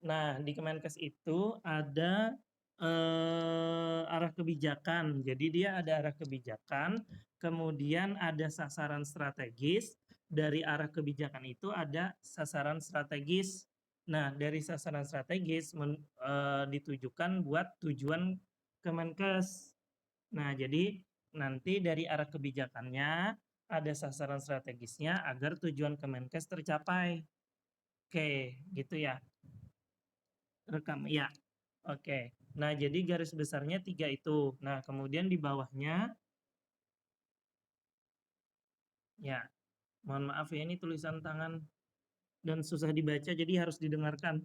Nah, di Kemenkes itu ada arah kebijakan. Jadi dia ada arah kebijakan, kemudian ada sasaran strategis. Dari arah kebijakan itu ada sasaran strategis. Nah, dari sasaran strategis ditujukan buat tujuan Kemenkes. Nah, jadi nanti dari arah kebijakannya ada sasaran strategisnya agar tujuan Kemenkes tercapai. Oke, gitu ya. Rekam, ya. Oke. Nah, jadi garis besarnya 3 itu. Nah, kemudian di bawahnya, ya, mohon maaf ya, ini tulisan tangan dan susah dibaca, jadi harus didengarkan.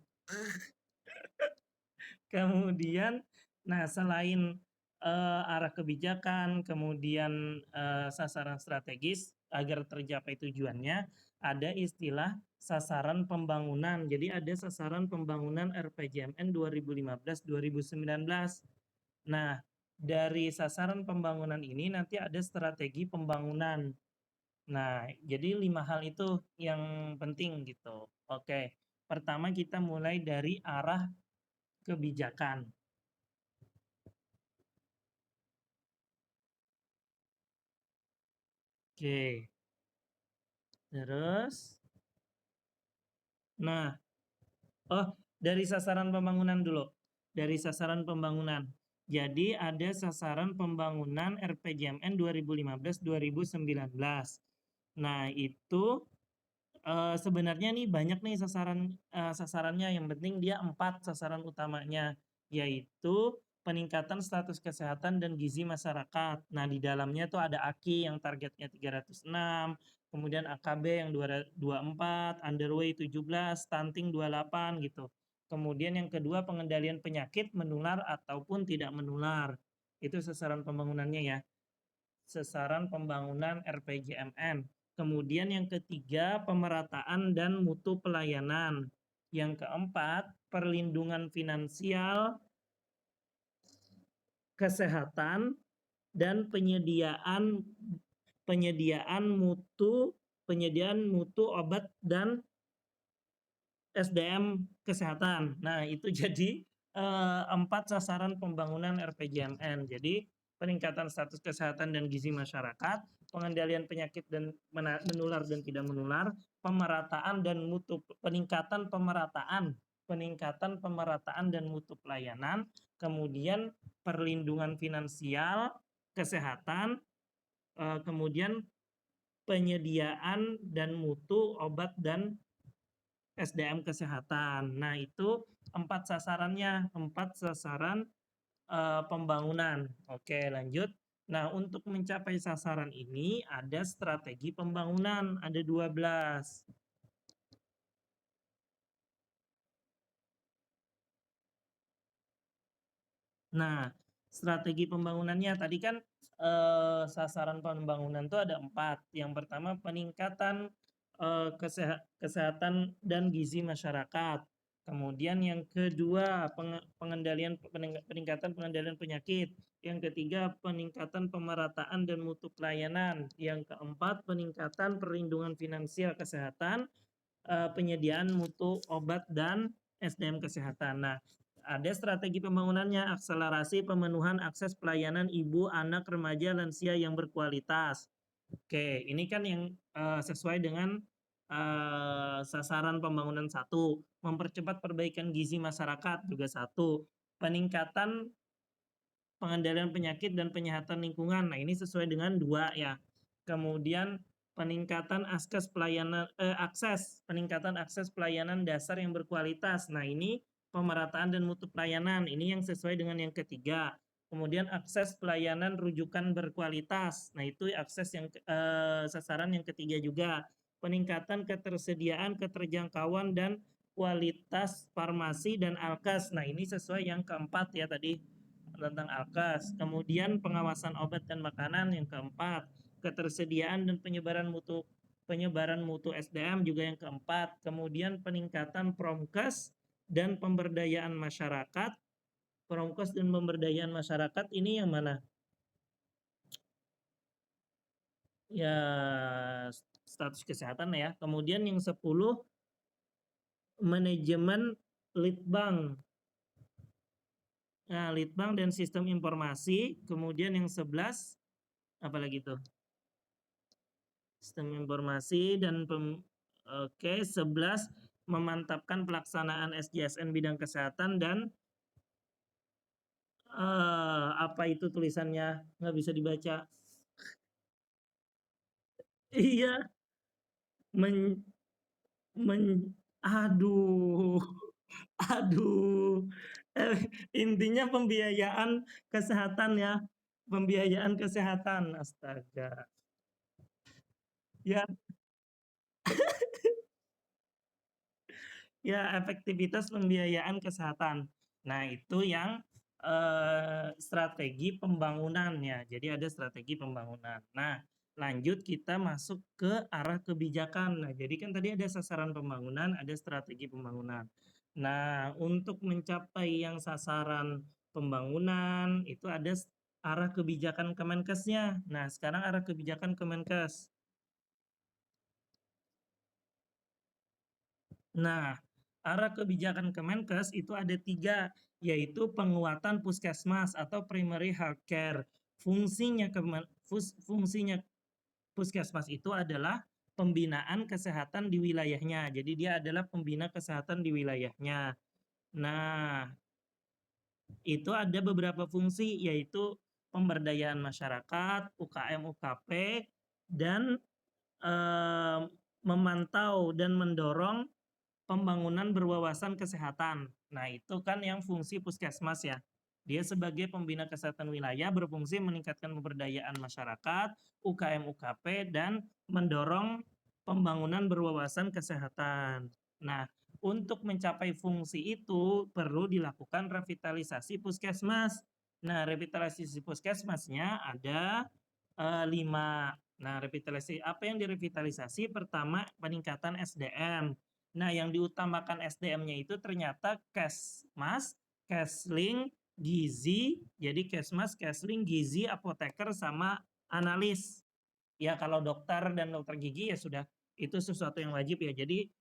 Kemudian, nah selain arah kebijakan, kemudian sasaran strategis agar tercapai tujuannya, ada istilah sasaran pembangunan. Jadi ada sasaran pembangunan RPJMN 2015-2019. Nah, dari sasaran pembangunan ini nanti ada strategi pembangunan. Nah, jadi 5 hal itu yang penting gitu. Oke, pertama kita mulai dari arah kebijakan. Oke, terus, nah, dari sasaran pembangunan dulu. Dari sasaran pembangunan. Jadi ada sasaran pembangunan RPJMN 2015-2019. Nah, itu sebenarnya nih banyak nih sasarannya. Yang penting dia 4 sasaran utamanya, yaitu peningkatan status kesehatan dan gizi masyarakat. Nah, di dalamnya tuh ada AKI yang targetnya 306, kemudian AKB yang 24, underway 17, stunting 28 gitu. Kemudian yang kedua pengendalian penyakit menular ataupun tidak menular. Itu sasaran pembangunannya ya. Sasaran pembangunan RPJMN. Kemudian yang ketiga, pemerataan dan mutu pelayanan. Yang keempat, perlindungan finansial, kesehatan, dan penyediaan mutu obat dan SDM kesehatan. Nah, itu jadi 4 sasaran pembangunan RPJMN. Jadi peningkatan status kesehatan dan gizi masyarakat, pengendalian penyakit dan menular dan tidak menular, peningkatan pemerataan dan mutu pelayanan, kemudian perlindungan finansial, kesehatan, kemudian penyediaan dan mutu obat dan SDM kesehatan. Nah, itu 4 sasarannya, 4 sasaran pembangunan. Oke, lanjut. Nah, untuk mencapai sasaran ini ada strategi pembangunan, ada 12. Nah, strategi pembangunannya tadi kan sasaran pembangunan itu ada 4. Yang pertama peningkatan kesehatan dan gizi masyarakat. Kemudian yang kedua peningkatan pengendalian penyakit. Yang ketiga peningkatan pemerataan dan mutu pelayanan. Yang keempat peningkatan perlindungan finansial kesehatan, penyediaan mutu obat dan SDM kesehatan. Nah, ada strategi pembangunannya, akselerasi pemenuhan akses pelayanan ibu, anak, remaja, lansia yang berkualitas. Oke, ini kan yang sesuai dengan sasaran pembangunan 1. Mempercepat perbaikan gizi masyarakat juga 1. Peningkatan pengendalian penyakit dan penyehatan lingkungan. Nah, ini sesuai dengan 2 ya. Kemudian peningkatan peningkatan akses pelayanan dasar yang berkualitas. Nah, ini pemerataan dan mutu pelayanan. Ini yang sesuai dengan yang ketiga. Kemudian akses pelayanan rujukan berkualitas. Nah, itu sasaran yang ketiga juga. Peningkatan ketersediaan, keterjangkauan dan kualitas farmasi dan alkes. Nah, ini sesuai yang keempat ya tadi tentang alkes. Kemudian pengawasan obat dan makanan yang keempat. Ketersediaan dan penyebaran mutu SDM juga yang keempat. Kemudian peningkatan promkes dan pemberdayaan masyarakat. Promkes dan pemberdayaan masyarakat ini yang mana? Ya, status kesehatan ya. Kemudian yang 10, manajemen Litbang. Nah, Litbang dan sistem informasi. Kemudian yang 11, apalagi tuh? Sistem informasi dan oke, 11 memantapkan pelaksanaan SJSN bidang kesehatan dan apa itu tulisannya? Nggak bisa dibaca. Iya, men, aduh, aduh. Intinya pembiayaan kesehatan ya, pembiayaan kesehatan. Astaga. Ya, ya, efektivitas pembiayaan kesehatan. Nah, itu yang strategi pembangunan ya. Jadi ada strategi pembangunan. Nah, lanjut kita masuk ke arah kebijakan. Nah, jadi kan tadi ada sasaran pembangunan, ada strategi pembangunan. Nah, untuk mencapai yang sasaran pembangunan itu ada arah kebijakan Kemenkesnya. Nah, sekarang arah kebijakan Kemenkes. Nah, arah kebijakan Kemenkes itu ada 3, yaitu penguatan puskesmas atau primary healthcare. Fungsinya puskesmas itu adalah pembinaan kesehatan di wilayahnya. Jadi dia adalah pembina kesehatan di wilayahnya. Nah, itu ada beberapa fungsi, yaitu pemberdayaan masyarakat, UKM UKP, dan memantau dan mendorong pembangunan berwawasan kesehatan. Nah, itu kan yang fungsi puskesmas ya. Dia sebagai pembina kesehatan wilayah berfungsi meningkatkan pemberdayaan masyarakat, UKM UKP, dan mendorong pembangunan berwawasan kesehatan. Nah, untuk mencapai fungsi itu perlu dilakukan revitalisasi puskesmas. Nah, revitalisasi puskesmasnya ada 5. Nah, revitalisasi apa yang direvitalisasi? Pertama, peningkatan SDM. Nah, yang diutamakan SDM-nya itu ternyata Kesmas, Kesling, Gizi. Jadi Kesmas, Kesling, Gizi, apoteker, sama analis. Ya, kalau dokter dan dokter gigi ya sudah, itu sesuatu yang wajib ya. Jadi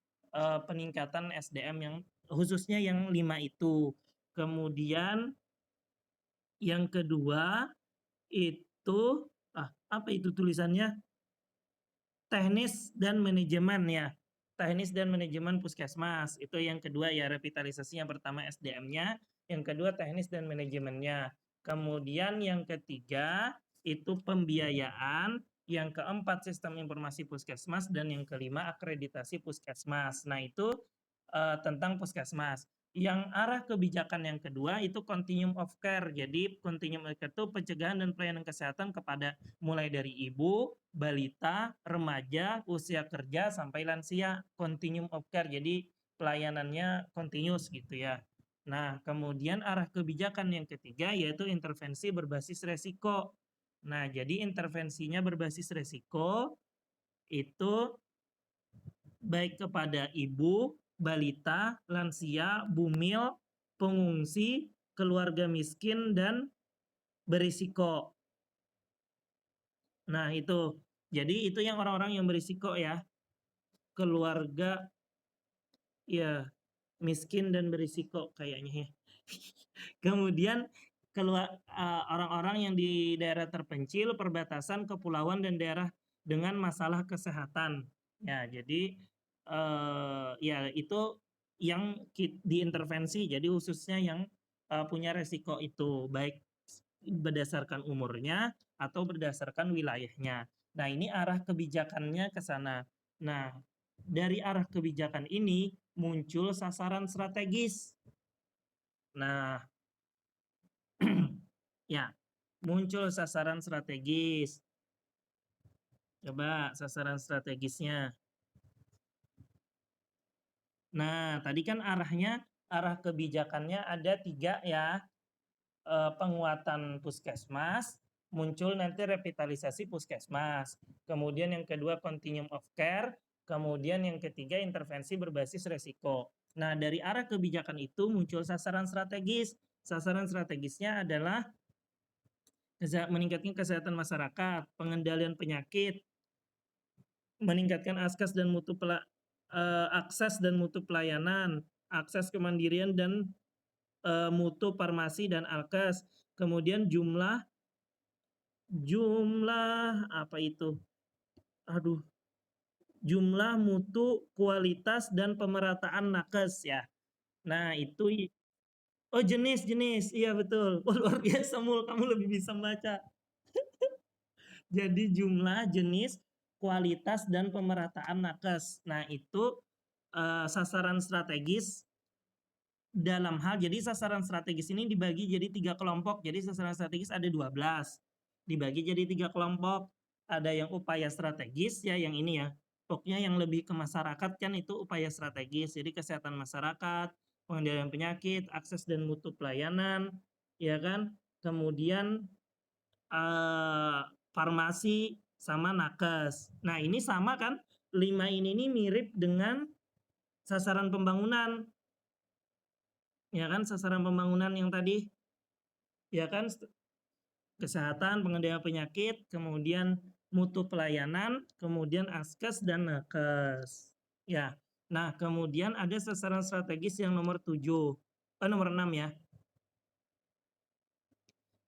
peningkatan SDM yang khususnya yang 5 itu. Kemudian yang kedua itu apa itu tulisannya? Teknis dan manajemen ya. Teknis dan manajemen puskesmas. Itu yang kedua ya, revitalisasi. Yang pertama SDM-nya, yang kedua teknis dan manajemennya. Kemudian yang ketiga itu pembiayaan, yang keempat sistem informasi puskesmas, dan yang kelima akreditasi puskesmas. Nah, itu tentang puskesmas. Yang arah kebijakan yang kedua itu continuum of care. Jadi continuum of care itu pencegahan dan pelayanan kesehatan kepada mulai dari ibu, balita, remaja, usia kerja sampai lansia. Continuum of care. Jadi pelayanannya continuous gitu ya. Nah, kemudian arah kebijakan yang ketiga yaitu intervensi berbasis resiko. Nah, jadi intervensinya berbasis resiko itu baik kepada ibu, balita, lansia, bumil, pengungsi, keluarga miskin, dan berisiko. Nah, itu. Jadi itu yang orang-orang yang berisiko ya. Keluarga ya miskin dan berisiko kayaknya ya. Kemudian orang-orang yang di daerah terpencil, perbatasan, kepulauan, dan daerah dengan masalah kesehatan. Ya, jadi ya itu yang diintervensi. Jadi khususnya yang punya resiko itu, baik berdasarkan umurnya atau berdasarkan wilayahnya. Nah, ini arah kebijakannya ke sana. Nah, dari arah kebijakan ini muncul sasaran strategis. Nah, ya, muncul sasaran strategis. Coba sasaran strategisnya. Nah, tadi kan arah kebijakannya ada 3 ya. Penguatan puskesmas, muncul nanti revitalisasi puskesmas. Kemudian yang kedua continuum of care, kemudian yang ketiga intervensi berbasis resiko. Nah, dari arah kebijakan itu muncul sasaran strategis. Sasaran strategisnya adalah meningkatkan kesehatan masyarakat, pengendalian penyakit, meningkatkan akses dan mutu pelayanan, akses kemandirian dan mutu farmasi dan alkes. Kemudian jumlah apa itu? Aduh. Jumlah, mutu, kualitas, dan pemerataan nakes ya. Nah, itu oh jenis. Iya betul. Oh, luar biasa Mul, kamu lebih bisa membaca. Jadi jumlah, jenis, kualitas, dan pemerataan nakes. Nah, itu sasaran strategis dalam hal, jadi sasaran strategis ini dibagi jadi 3 kelompok. Jadi sasaran strategis ada 12. Dibagi jadi 3 kelompok. Ada yang upaya strategis ya, yang ini ya. Pokoknya yang lebih ke masyarakat kan itu upaya strategis. Jadi kesehatan masyarakat, pengendalian penyakit, akses dan mutu pelayanan, ya kan? Kemudian farmasi sama nakes. Nah, ini sama kan? 5 ini mirip dengan sasaran pembangunan. Ya kan, sasaran pembangunan yang tadi, ya kan, kesehatan, pengendalian penyakit, kemudian mutu pelayanan, kemudian askes dan nakes. Ya, nah kemudian ada sasaran strategis yang nomor 6 ya.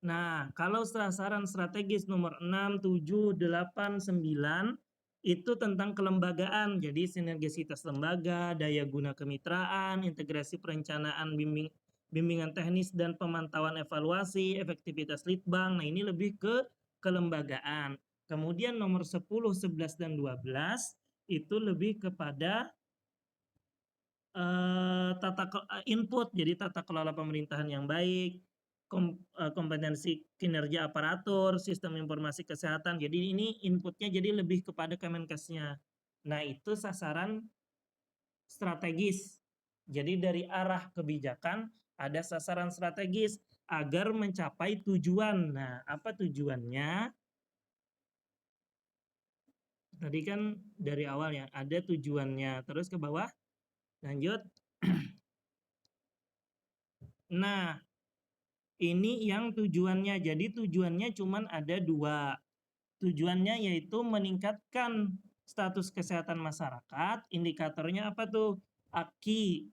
Nah, kalau sasaran strategis nomor 6, 7, 8, 9 itu tentang kelembagaan. Jadi sinergisitas lembaga, daya guna kemitraan, integrasi perencanaan bimbingan teknis dan pemantauan evaluasi, efektivitas litbang. Nah, ini lebih ke kelembagaan. Kemudian nomor 10, 11 dan 12 itu lebih kepada input. Jadi tata kelola pemerintahan yang baik, kompetensi kinerja aparatur, sistem informasi kesehatan. Jadi ini inputnya jadi lebih kepada Kemenkesnya. Nah, itu sasaran strategis. Jadi dari arah kebijakan ada sasaran strategis agar mencapai tujuan. Nah, apa tujuannya? Tadi kan dari awal ya, ada tujuannya. Terus ke bawah, lanjut. Nah, ini yang tujuannya. Jadi tujuannya cuma ada 2. Tujuannya yaitu meningkatkan status kesehatan masyarakat. Indikatornya apa tuh? AKI.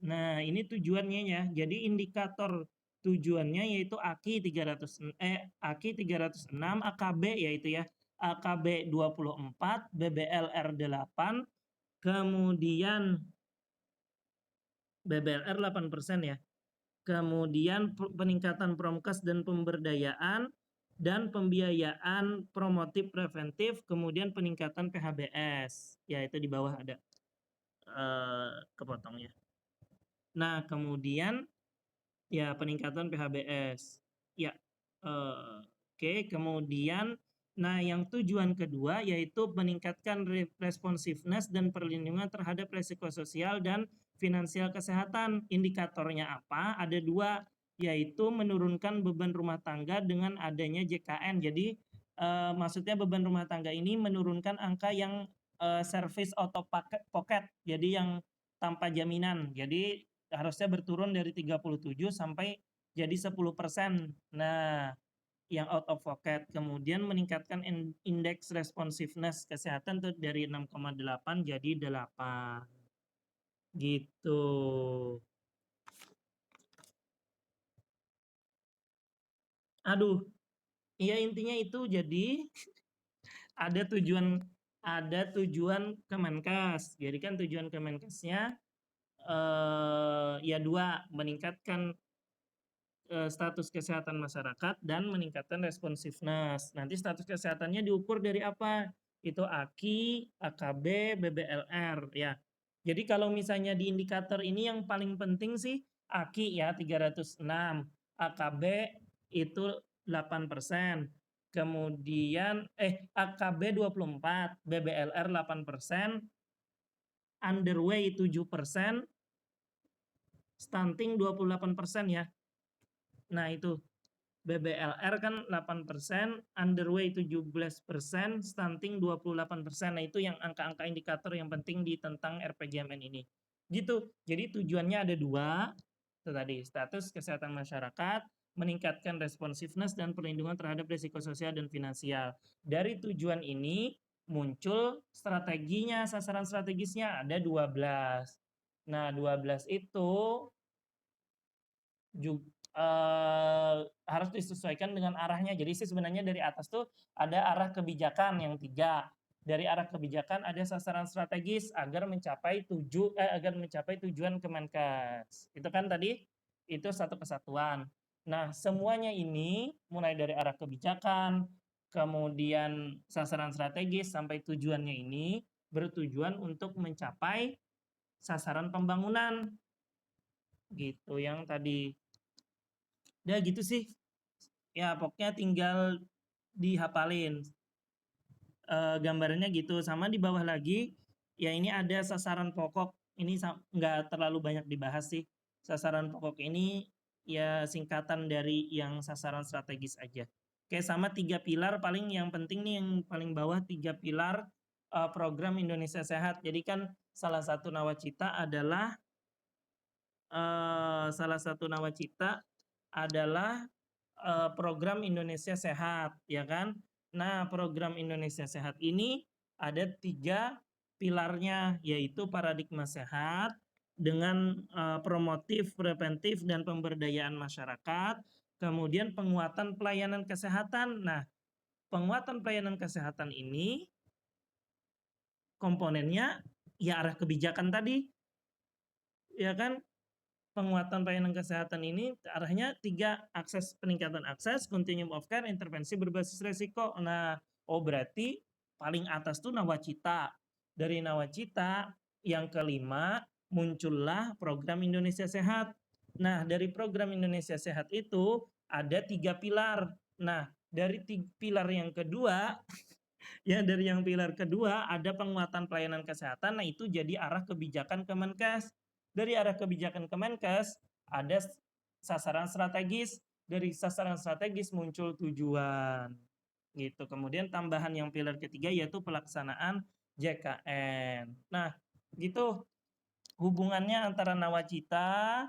Nah, ini tujuannya ya. Jadi indikator tujuannya yaitu AKI 306, AKB yaitu ya. AKB 24, BBLR 8, kemudian BBLR 8% ya. Kemudian peningkatan promkes dan pemberdayaan dan pembiayaan promotif preventif, kemudian peningkatan PHBS, ya itu di bawah ada kepotongnya. Nah, kemudian ya peningkatan PHBS, ya oke. Kemudian, nah yang tujuan kedua yaitu meningkatkan responsiveness dan perlindungan terhadap risiko sosial dan finansial kesehatan. Indikatornya apa? Ada 2, yaitu menurunkan beban rumah tangga dengan adanya JKN. Jadi maksudnya beban rumah tangga ini menurunkan angka yang service out of pocket, jadi yang tanpa jaminan. Jadi harusnya berturun dari 37 sampai jadi 10%. Nah, yang out of pocket. Kemudian meningkatkan indeks responsiveness kesehatan tuh dari 6,8 jadi 8. Gitu. Aduh, iya intinya itu. Jadi ada tujuan Kemenkes. Jadi kan tujuan Kemenkesnya ya 2, meningkatkan status kesehatan masyarakat dan meningkatkan responsiveness. Nanti status kesehatannya diukur dari apa? Itu AKI, AKB, BBLR ya. Jadi kalau misalnya di indikator ini yang paling penting sih AKI ya 306, AKB itu 8%. Kemudian AKB 24, BBLR 8%, underway 7%, stunting 28% ya. Nah, itu BBLR kan 8%, underway 17%, stunting 28%. Nah, itu yang angka-angka indikator yang penting di tentang RPJMN ini. Gitu. Jadi tujuannya ada 2. Itu tadi, status kesehatan masyarakat, meningkatkan responsiveness dan perlindungan terhadap risiko sosial dan finansial. Dari tujuan ini muncul strateginya, sasaran strategisnya ada 12. Nah, 12 itu harus disesuaikan dengan arahnya. Jadi sih sebenarnya dari atas tuh ada arah kebijakan yang 3. Dari arah kebijakan ada sasaran strategis agar mencapai tujuan Kemenkes. Itu kan tadi itu satu kesatuan. Nah, semuanya ini mulai dari arah kebijakan, kemudian sasaran strategis sampai tujuannya ini bertujuan untuk mencapai sasaran pembangunan. Gitu yang tadi. Ya gitu sih. Ya pokoknya tinggal dihafalin. Gambarannya gitu. Sama di bawah lagi, ya ini ada sasaran pokok. Ini nggak terlalu banyak dibahas sih. Sasaran pokok ini ya singkatan dari yang sasaran strategis aja. Oke, sama 3 pilar paling yang penting nih yang paling bawah 3 pilar program Indonesia Sehat. Jadi kan salah satu nawacita adalah program Indonesia Sehat, ya kan? Nah, program Indonesia Sehat ini ada 3 pilarnya, yaitu paradigma sehat dengan promotif, preventif, dan pemberdayaan masyarakat. Kemudian penguatan pelayanan kesehatan. Nah, penguatan pelayanan kesehatan ini komponennya ya arah kebijakan tadi, ya kan? Penguatan pelayanan kesehatan ini arahnya 3, peningkatan akses, continuum of care, intervensi berbasis resiko. Nah, berarti paling atas tuh nawacita. Dari nawacita yang kelima muncullah program Indonesia Sehat. Nah, dari program Indonesia Sehat itu ada 3 pilar. Nah, dari pilar yang kedua, ya dari yang pilar kedua ada penguatan pelayanan kesehatan. Nah, itu jadi arah kebijakan Kemenkes. Dari arah kebijakan Kemenkes ada sasaran strategis. Dari sasaran strategis muncul tujuan. Gitu. Kemudian tambahan yang pilar ketiga yaitu pelaksanaan JKN. Nah, gitu hubungannya antara nawacita,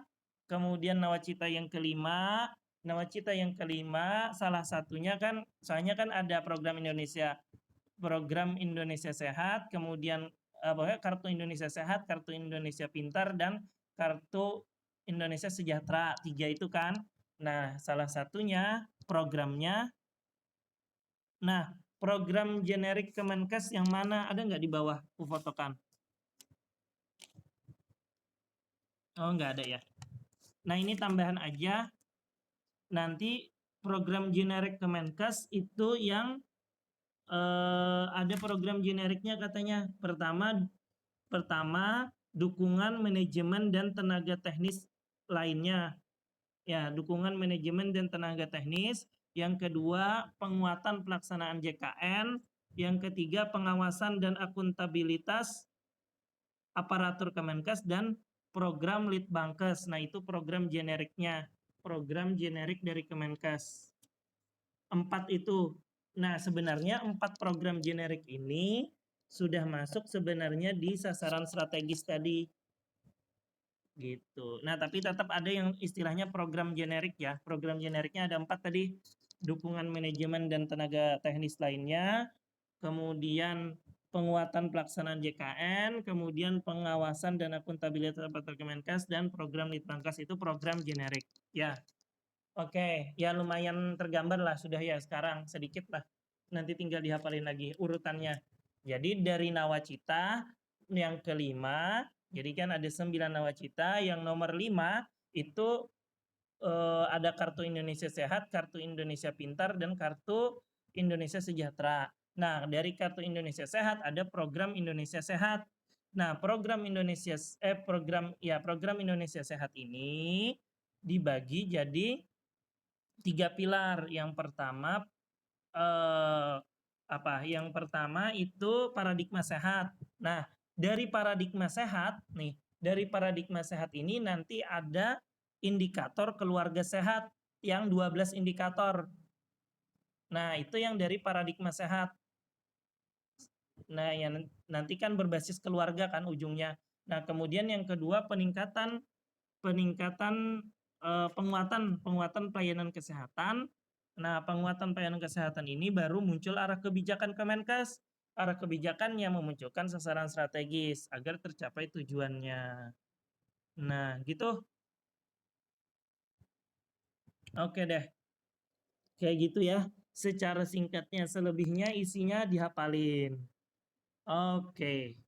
kemudian nawacita yang kelima. Nawacita yang kelima salah satunya kan soalnya kan ada program Indonesia Sehat, kemudian kartu Indonesia Sehat, kartu Indonesia Pintar, dan kartu Indonesia Sejahtera. 3 itu kan. Nah, salah satunya programnya. Nah, program generik Kemenkes yang mana? Ada nggak di bawah? Kufotokan. Oh, nggak ada ya. Nah, ini tambahan aja. Nanti program generik Kemenkes itu yang ada program generiknya katanya. Pertama, dukungan manajemen dan tenaga teknis lainnya. Ya, dukungan manajemen dan tenaga teknis. Yang kedua, penguatan pelaksanaan JKN. Yang ketiga, pengawasan dan akuntabilitas aparatur Kemenkes dan program Litbangkes. Nah, itu program generiknya. Program generik dari Kemenkes. 4 itu. Nah, sebenarnya 4 program generik ini sudah masuk sebenarnya di sasaran strategis tadi. Gitu. Nah, tapi tetap ada yang istilahnya program generik ya. Program generiknya ada 4 tadi. Dukungan manajemen dan tenaga teknis lainnya, kemudian penguatan pelaksanaan JKN, kemudian pengawasan dan akuntabilitas aparatur Kemenkes, dan program Litbangkes itu program generik. Ya, oke, ya lumayan tergambar lah sudah ya sekarang sedikit lah. Nanti tinggal dihafalin lagi urutannya. Jadi dari nawacita yang kelima, jadi kan ada 9 nawacita, yang nomor 5 itu ada kartu Indonesia Sehat, kartu Indonesia Pintar, dan kartu Indonesia Sejahtera. Nah, dari kartu Indonesia Sehat ada program Indonesia Sehat. Nah, program Indonesia Sehat ini dibagi jadi 3 pilar. Yang pertama Yang pertama itu paradigma sehat. Nah, dari paradigma sehat ini nanti ada indikator keluarga sehat yang 12 indikator. Nah, itu yang dari paradigma sehat. Nah, yang nanti kan berbasis keluarga kan ujungnya. Nah, kemudian yang kedua peningkatan penguatan pelayanan kesehatan. Nah, penguatan pelayanan kesehatan ini baru muncul arah kebijakan Kemenkes. Arah kebijakan yang memunculkan sasaran strategis agar tercapai tujuannya. Nah, gitu. Oke deh. Kayak gitu ya. Secara singkatnya, selebihnya isinya dihafalin. Oke.